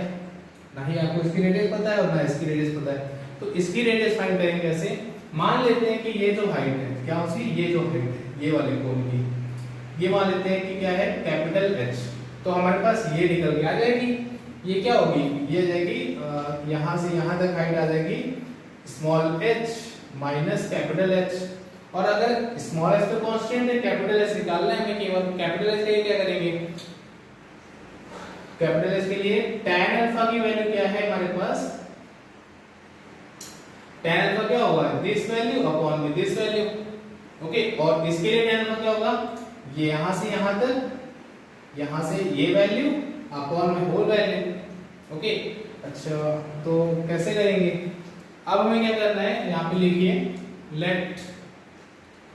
ना ही आपको इसकी रेडियस पता है और ना इसकी रेडियस पता है। तो इसकी रेडियस फाइंड करेंगे कैसे, मान लेते हैं कि ये जो हाइट है, क्या उसकी, ये जो हाइट है ये वाले कोन की, ये मान लेते हैं कि क्या है, कैपिटल H। तो हमारे पास ये निकल के आ जाएगी। ये क्या होगी, ये जाएगी यहाँ से यहाँ तक हाइट आ जाएगी small h minus capital H। और अगर स्मॉल h तो कांस्टेंट है, कैपिटल H निकालना है हमें केवल। कैपिटल H के लिए क्या करेंगे, कैपिटल H के लिए tan अल्फा की वैल्यू क्या है हमारे पास, tan अल्फा क्या होगा, दिस वैल्यू अपॉन में दिस वैल्यू। ओके, और इसके लिए tan अल्फा क्या होगा, ये यहाँ से यहाँ तक, यहाँ से ये वैल्यू अपॉन में होल वैल्यू। ओके, अच्छा तो कैसे करेंगे, अब हमें क्या करना है, यहाँ पे लिखिए लेट,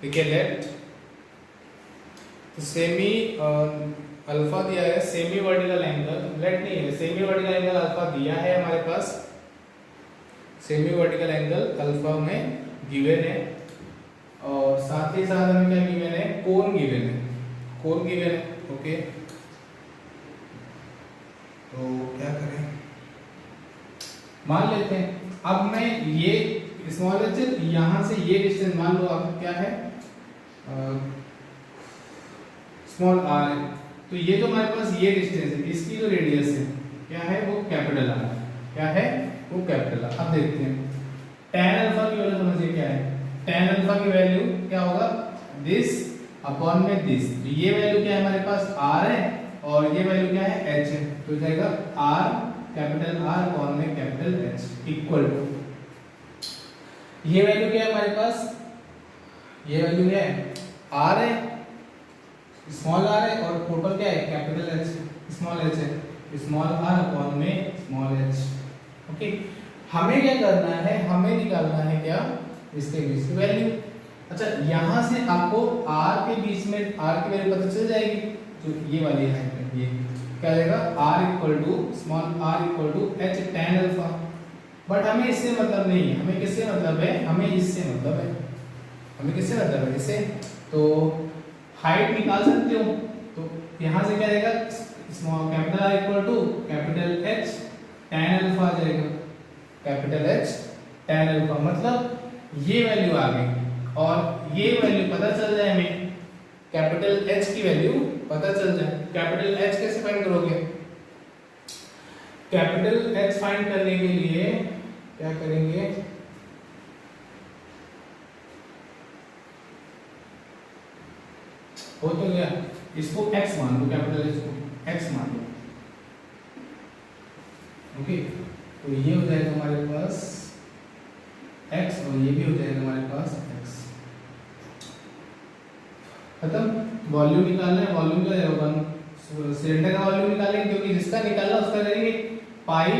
देखिए लेट, तो सेमी अल्फा दिया है, सेमी वर्टिकल एंगल, लेट नहीं है, सेमी वर्टिकल एंगल अल्फा दिया है हमारे पास, सेमी वर्टिकल एंगल अल्फा में गिवन है। और साथ ही साथ हमें क्या गिवन है, कोन गिवन है, कोन गिवन है। ओके, तो क्या करें, मान लेते हैं अब मैं ये स्मॉल h यहां से ये डिस्टेंस मान लो आप क्या है, स्मॉल r है। तो ये जो हमारे पास ये डिस्टेंस है, इसकी जो रेडियस है क्या है वो कैपिटल आर, क्या है वो कैपिटल आर। अब देखते हैं tan अल्फा की वैल्यू समझिए क्या है। tan अल्फा की वैल्यू क्या होगा, दिस अपॉन में दिस। तो ये वैल्यू क्या है हमारे पास r है और ये वैल्यू क्या है h है, तो जाएगा r कैपिटल R अपॉन में कैपिटल H इक्वल टू, ये वैल्यू क्या है हमारे पास, ये वैल्यू है r है, स्मॉल r है और टोटल क्या है कैपिटल H स्मॉल h है, स्मॉल r अपॉन में स्मॉल h। ओके, हमें क्या करना है, हमें निकालना है क्या इसके बीच की वैल्यू। अच्छा, यहां से आपको r के बीच में r की वैल्यू पता चल जाएगी, जो ये वाली है ये क्या आएगा r equal to small r equal to h tan alpha. But हमें इससे मतलब नहीं है, हमें किससे मतलब है, हमें इससे मतलब है, हमें किससे मतलब है इससे। तो हाइट निकाल सकते हो, तो यहां से क्या आएगा small capital R equal to capital H tan alpha आ जाएगा, कैपिटल H tan अल्फा। मतलब ये वैल्यू आ गई और ये वैल्यू पता चल जाए हमें, कैपिटल H की वैल्यू पता चल जाए। कैपिटल H कैसे फाइंड करोगे, कैपिटल H फाइंड करने के लिए क्या करेंगे, हो तो गया, इसको x मान लो, कैपिटल H को x मान लो। ओके, तो ये हो जाएगा हमारे पास x और ये भी हो जाएगा हमारे पास x। खत्म। वॉल्यूम निकालना है, वॉल्यूम क्या है 1, सिलेंडर का वॉल्यूम निकालेंगे क्योंकि जिसका निकालना उसका करेंगे पाई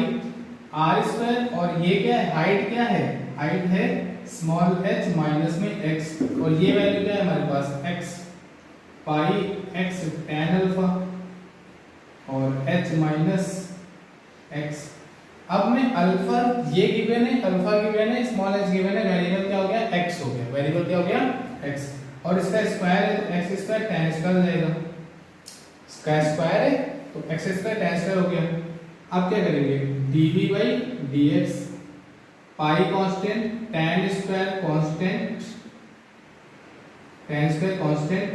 r स्क्वायर, और ये क्या है हाइट, क्या है हाइट है स्मॉल h माइनस में x, और ये वैल्यू क्या है हमारे पास x, पाई x tan अल्फा और h माइनस x। अब में अल्फा ये गिवन है, अल्फा गिवन है, स्मॉल h गिवन है, वेरिएबल क्या हो गया x हो गया, वेरिएबल क्या हो गया x, और इसका स्क्वायर है तो x स्क्वायर tan स्क्वायर हो जाएगा, इसका स्क्वायर है तो x स्क्वायर tan स्क्वायर हो गया। अब क्या करेंगे dv by dx, pi constant, tan square constant, tan square constant,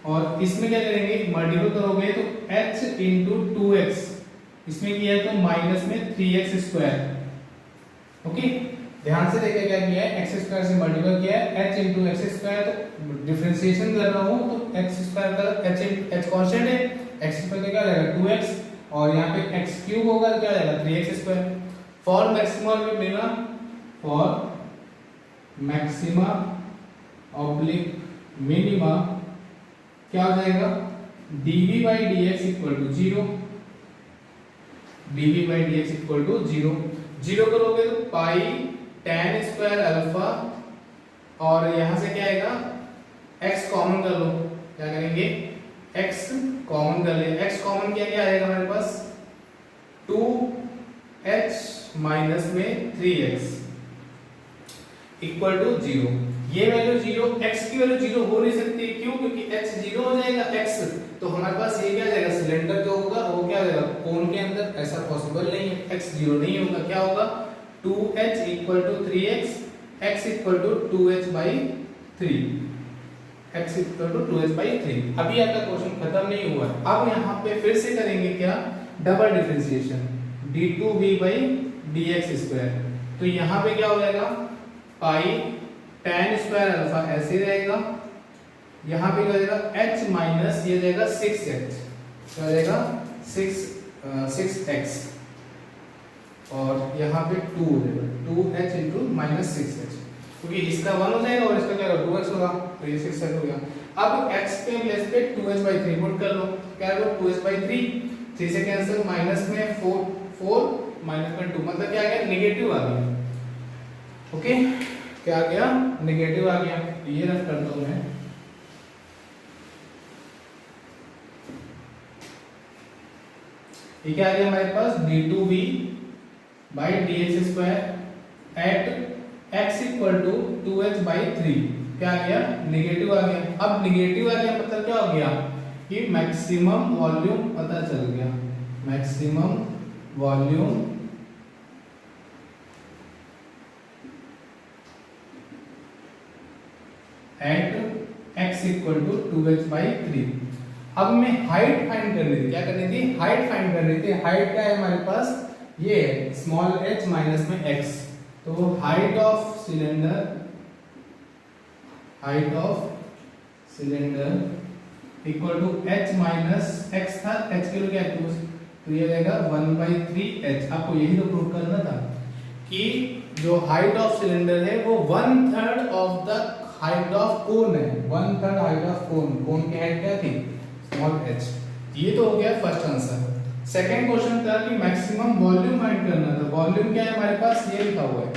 और इसमें क्या करेंगे मल्टीपल करोगे तो h इंटू 2x, इसमें किया है तो माइनस में 3x स्क्वायर। ओके, ध्यान से देखिए क्या किया है, x स्क्वायर से मल्टीपल किया है h इंटू एक्स स्क्वायर, तो डिफरेंशिएशन कर रहा हूं तो x स्क्वायर का h कांस्टेंट है, x स्क्वायर क्या हो जाएगा 2x, और यहाँ पे x क्यूब होगा क्या हो जाएगा 3x स्क्वायर। फॉर मैक्सिमा में मिला, फॉर मैक्सिमा ऑब्लिक मिनिमा क्या हो जाएगा dv by dx equal to 0, dv by dx equal to 0, 0 करोगे तो पाई tan स्क्वायर अल्फा, और यहां से क्या आएगा x कॉमन कर लो, क्या करेंगे x कॉमन कर ले, x कॉमन किया क्या आएगा हमारे पास 2h माइनस में 3x इक्वल टू 0। ये वैल्यू 0, x की वैल्यू 0 हो नहीं सकती, क्यों, क्योंकि h 0 हो जाएगा, x तो हमारे पास ये क्या जाएगा सिलेंडर जो होगा वो क्या जाएगा कोन के अंदर, ऐसा पॉसिबल नहीं है, x 0 नहीं होगा, क्या होगा 2h equal to 3x, x equal to 2h by 3, x equal to 2h by 3। अभी आपका क्वेश्चन खत्म नहीं हुआ है, अब यहाँ पे फिर से करेंगे क्या double differentiation d2v by dx square, तो यहाँ पे क्या हो जाएगा पाई tan स्क्वायर अल्फा ऐसे रहेगा, यहाँ पे क्या हो जाएगा h माइनस ये जाएगा 6h, क्या हो जाएगा 6x, और यहाँ पे 2 हो जाएगा 2h इंटू माइनस 6h, क्योंकि इसका 1 हो जाएगा और इसका क्या होगा 2x होगा, तो ये 6h हो गया। अब x के प्लेस पे 2h बाई 3 पुट कर लो, क्या होगा 2h बाई 3 से कैंसिल, माइनस में 4 माइनस में 2, मतलब क्या आ गया नेगेटिव आ गया। ओके, क्या आ गया नेगेटिव आ गया, ये रख करता हूं मैं, ये क्या आ गया हमारे पास d2v by dx square at x equal to 2h by 3, क्या आ गया नेगेटिव आ गया। अब नेगेटिव आ गया मतलब क्या हो गया कि मैक्सिमम वॉल्यूम पता चल गया, maximum volume at x equal to 2h by 3। अब हमें हाइट फाइंड करनी थी, क्या करनी थी, हाइट फाइंड करनी थी। हाइट क्या है हमारे पास, ये स्मॉल h माइनस में x, तो height of cylinder equal to h minus x था, h के लिए क्या है, तो ये रहेगा 1/3h। आपको यही तो प्रूव करना था कि जो हाइट ऑफ सिलेंडर है वो 1/3 of the height of cone है, 1/3 हाइट ऑफ कोन की हाइट क्या थी, स्मॉल h। ये तो हो गया फर्स्ट आंसर। सेकंड क्वेश्चन था कि मैक्सिमम वॉल्यूम फाइंड करना था। वॉल्यूम क्या है हमारे पास, ये लिखा हुआ है,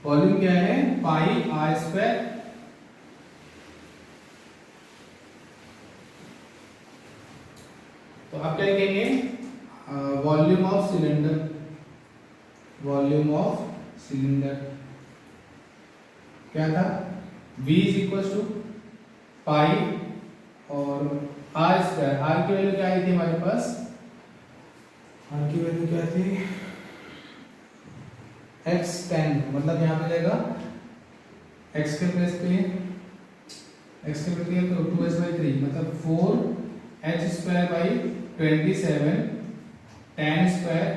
वॉल्यूम क्या है, पाई आर स्क्वायर। तो आप क्या कहेंगे, वॉल्यूम ऑफ सिलेंडर क्या था, v इज इक्वल टू पाई और आर स्क्वायर। आर की वैल्यू क्या आई थी हमारे पास, आर की वैल्यू क्या थी, x 10, मतलब यहाँ पे जाएगा x के प्लेस पे तो 2h/3 मतलब 4h² 27 tan स्क्वायर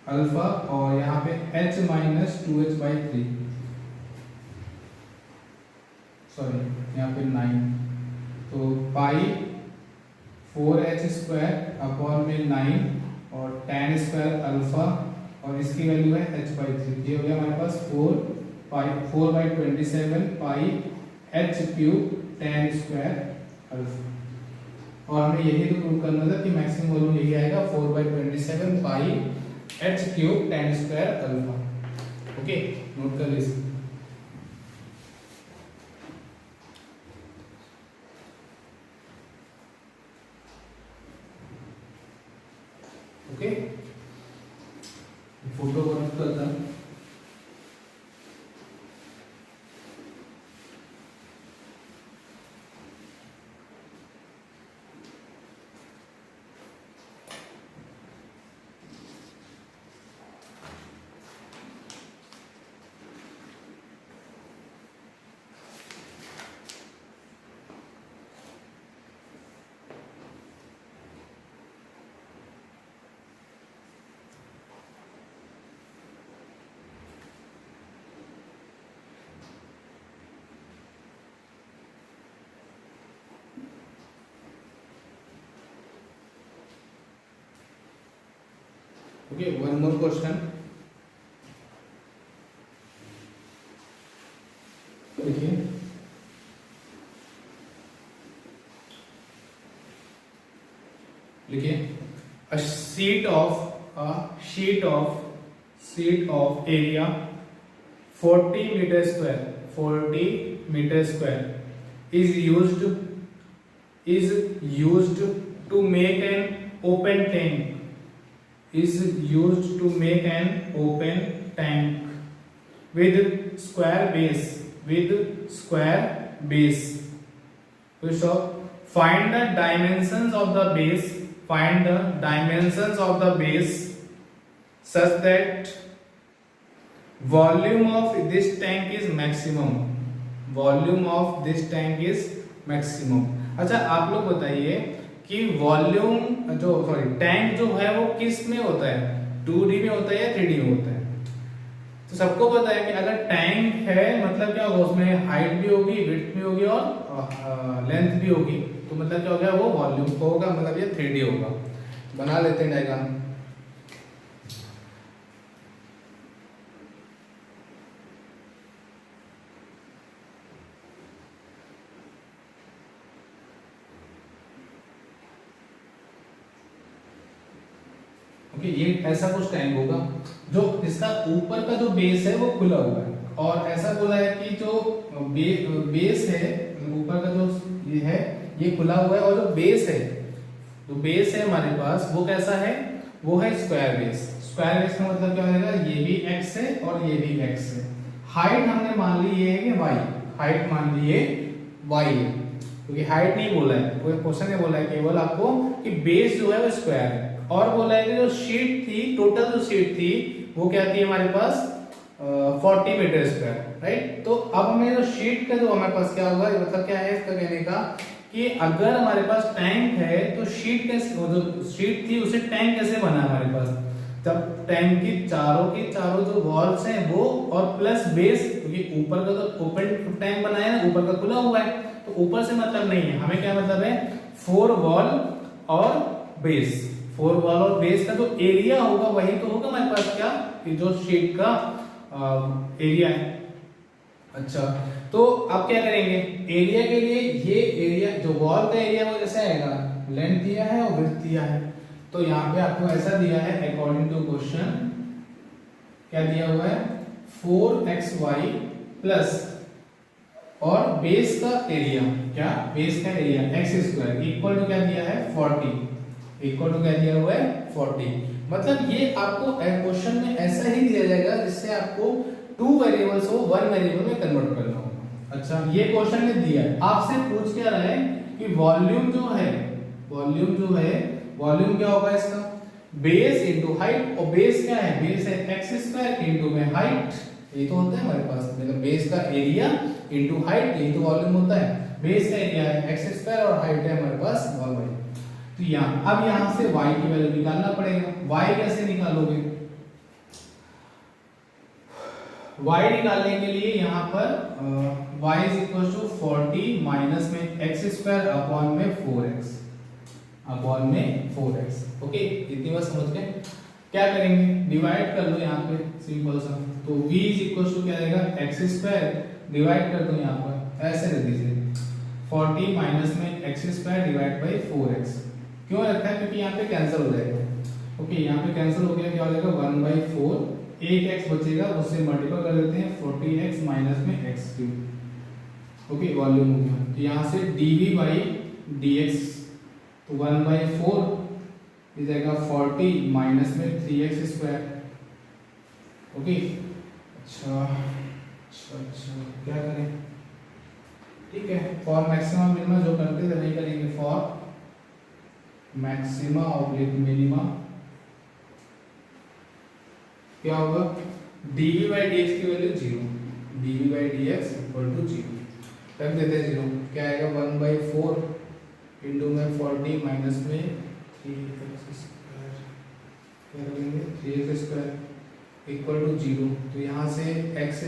अल्फा और यहाँ पे h माइनस 2h/3, सॉरी यहाँ पे 9, तो पाई 4h² अपॉन में 9 और tan स्क्वायर अल्फा और इसकी वैल्यू है h/3। ये हो गया हमारे पास 4/27 पाई h³ tan स्क्वायर अल्फा। और हमें यही तो प्रूव करना था कि मैक्सिमम वॉल्यूम यही आएगा 4/27 पाई h³ tan square alpha. Okay, note कर लीजिए। ओके, फोटो बना करता हूं। Okay, one more question. देखिए, a sheet of area 40 meter square is used to make an open tank with square base. So find the dimensions of the base such that volume of this tank is maximum. अच्छा, आप लोग बताइए कि volume tank जो है वो किस में होता है, 2D में होता है या 3D में होता है। तो सबको पता है कि अगर टैंक है मतलब क्या होगा, उसमें हाइट भी होगी, विड्थ भी होगी और लेंथ भी होगी। तो मतलब क्या हो गया, वो वॉल्यूम होगा, मतलब ये 3D होगा। बना लेते हैं डायग्राम। ओके, ये ऐसा कुछ टैंक होगा जो इसका ऊपर का जो बेस है वो खुला हुआ है, और ऐसा बोला है कि जो बेस है, ऊपर का जो ये है ये खुला हुआ है, और जो बेस है हमारे पास वो कैसा है, वो है स्क्वायर बेस। स्क्वायर बेस का मतलब क्या होगा, ये भी x है और ये भी x है। हाइट हमने मान ली ये है कि y, हाइट मान ली ये y है, क्योंकि हाइट नहीं बोला है, कोई क्वेश्चन नहीं बोला है, केवल आपको कि बेस जो है वो स्क्वायर है। और बोला है कि जो शीट थी, टोटल जो शीट थी वो क्या थी हमारे पास 40 मीटर स्क्वायर, राइट। तो अब हमें जो शीट का जो हमारे पास क्या होगा, मतलब क्या है इसका कहने का कि अगर हमारे पास टैंक है तो शीट कैसे, वो जो शीट थी उसे टैंक कैसे बना हमारे पास, जब टैंक की चारों जो वॉल्स हैं वो और प्लस बेस, क्योंकि ऊपर का तो ओपन टैंक बनाया है, ऊपर का खुला हुआ है, तो ऊपर से मतलब नहीं है, हमें क्या मतलब है, 4 वॉल और बेस, 4 वॉल और बेस का जो एरिया होगा वही तो होगा हमारे पास क्या, कि जो शीट का एरिया है। अच्छा, तो अब क्या करेंगे, एरिया के लिए ये एरिया जो वॉल का एरिया वो जैसे आएगा, लेंथ दिया है और विड्थ दिया है, तो यहाँ पे आपको ऐसा दिया है अकॉर्डिंग टू क्वेश्चन, क्या दिया हुआ है 4xy प्लस और बेस का एरिया, क्या बेस का एरिया x² इक्वल टू क्या दिया है 40, इक्वल टू क्या दिया हुआ है 40। मतलब ये आपको क्वेश्चन में ऐसा ही दिया जाएगा जिससे आपको 2 वेरिएबल्स को 1 वेरिएबल में कन्वर्ट करना होगा। अच्छा, ये क्वेश्चन ने दिया है, आपसे पूछ क्या रहा है कि वॉल्यूम जो है, वॉल्यूम क्या होगा इसका, बेस इनटू हाइट, और बेस क्या है, बेस है x² इनटू में हाइट, ये तो होता है हमारे पास, मतलब बेस का एरिया इनटू हाइट, यही तो वॉल्यूम होता है, बेस का एरिया है x² और हाइट है हमारे पास 1y। तो अब यहां से y की वैल्यू निकालना पड़ेगा, y कैसे निकालोगे, y निकालने के लिए यहाँ पर y is equal to 40 minus में x² अपॉन में 4x, अपॉन में 4x। ओके, इतनी बात समझ गए, क्या करेंगे, डिवाइड कर लो यहाँ पे सिंपल सा, तो v इज इक्वल टू क्या आएगा x² डिवाइड कर दो यहाँ पर, ऐसे रख दीजिए 40 माइनस में x² डिवाइड बाई 4x, क्यों रखा है, क्योंकि यहाँ पे कैंसिल हो जाएगा। ओके, यहाँ पे कैंसिल हो गया, क्या हो जाएगा 1/4, एक x बचेगा, उससे मल्टीप्लाई कर देते हैं 40x माइनस में x³। ओके, वॉल्यूम हो गया, तो यहाँ से dv बाई dx, तो 1/4 इज आएगा 40 माइनस में 3x²। ओके, अच्छा, क्या करें, ठीक है, फॉर मैक्सिमम मिनिमम जो करते थे वही करेंगे, फॉर मैक्सिमा ऑब्लिक मिनिमा क्या होगा, dv बाई dx की value 0, dv by dx equal to 0, रख देते हैं 0, क्या आएगा 1/4 इंटू में 40 माइनस में 3x², क्या करेंगे 3x² इक्वल टू 0, तो यहाँ से x²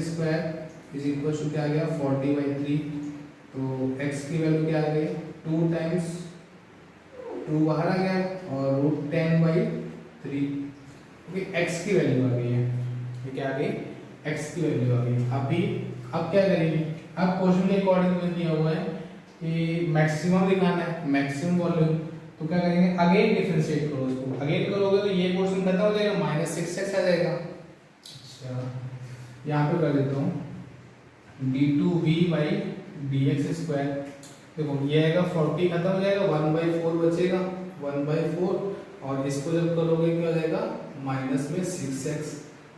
इज इक्वल टू क्या आ गया 40/3, तो x की वैल्यू क्या आ गई 2 टाइम्स 2 बाहर आ गया और √10/3, क्योंकि x की वैल्यू आ गई है, ये क्या आ गई x की वैल्यू आ गई। अब क्या करेंगे, अब क्वेश्चन के अकॉर्डिंग में दिया हुआ है कि मैक्सिमम दिखाना है, मैक्सिमम वॉल्यूम, तो क्या करेंगे अगेन डिफरेंशिएट करो उसको, अगेन करोगे तो ये पोर्शन खत्म हो जाएगा, -6x आ जाएगा। अच्छा, यहाँ पे कर देता हूँ d2v बाई dx², देखो ये आएगा 40 खत्म हो जाएगा, 1/4 बचेगा, 1/4, और इसको जब करोगे क्या हो जाएगा माइनस में 6x,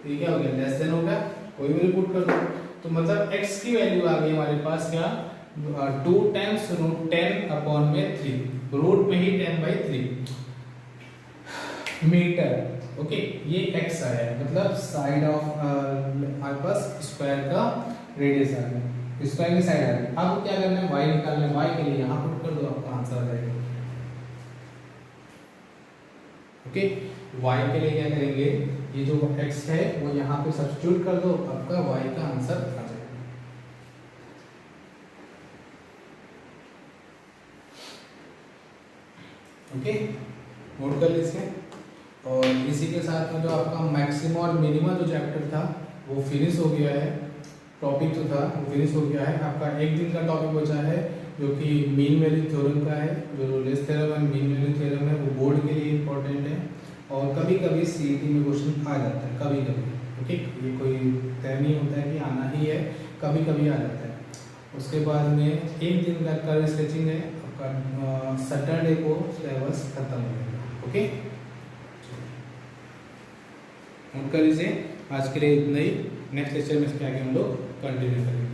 तो ये क्या हो गया लेस देन हो गया, कोई भी पुट कर दो, तो मतलब x की वैल्यू आ गई हमारे पास क्या 2 टाइम्स √10 अपॉन में 3, रूट में ही 10/3 मीटर। ओके, ये x आया है, मतलब साइड ऑफ हमारे पास स्क्वायर का रेडियस आ गया, स्क्वायर की साइड आ गई। अब क्या करना है, y निकालना है, y के लिए यहाँ पुट कर दो, आपका आंसर आ जाएगा। ओके, y के लिए क्या करेंगे, ये जो x है वो यहाँ पे सब्स्टिट्यूट कर दो, आपका y का आंसर आ जाएगा। ओके, नोट कर लीजिए, और इसी के साथ में जो आपका मैक्सिमा और मिनिमा जो चैप्टर था वो फिनिश हो गया है, टॉपिक जो था वो फिनिश हो गया है। आपका एक दिन का टॉपिक बचा है जो कि मीन वैल्यू थ्योरम का है, जो रोलेस थ्योरम है, मीन वैल्यू थ्योरम है, वो बोर्ड के लिए इंपॉर्टेंट है, और कभी कभी सीईटी में क्वेश्चन आ जाता है, कभी कभी। ओके, ये कोई तय नहीं होता है कि आना ही है, कभी कभी आ जाता है। उसके बाद में एक दिन का कर्व स्केचिंग है, आपका सैटरडे को सिलेबस खत्म हो जाएगा। ओके, नोट कर लीजिए, आज के लिए इतना ही, नेक्स्ट लेक्चर में इसके आगे हम लोग कंटिन्यू करेंगे।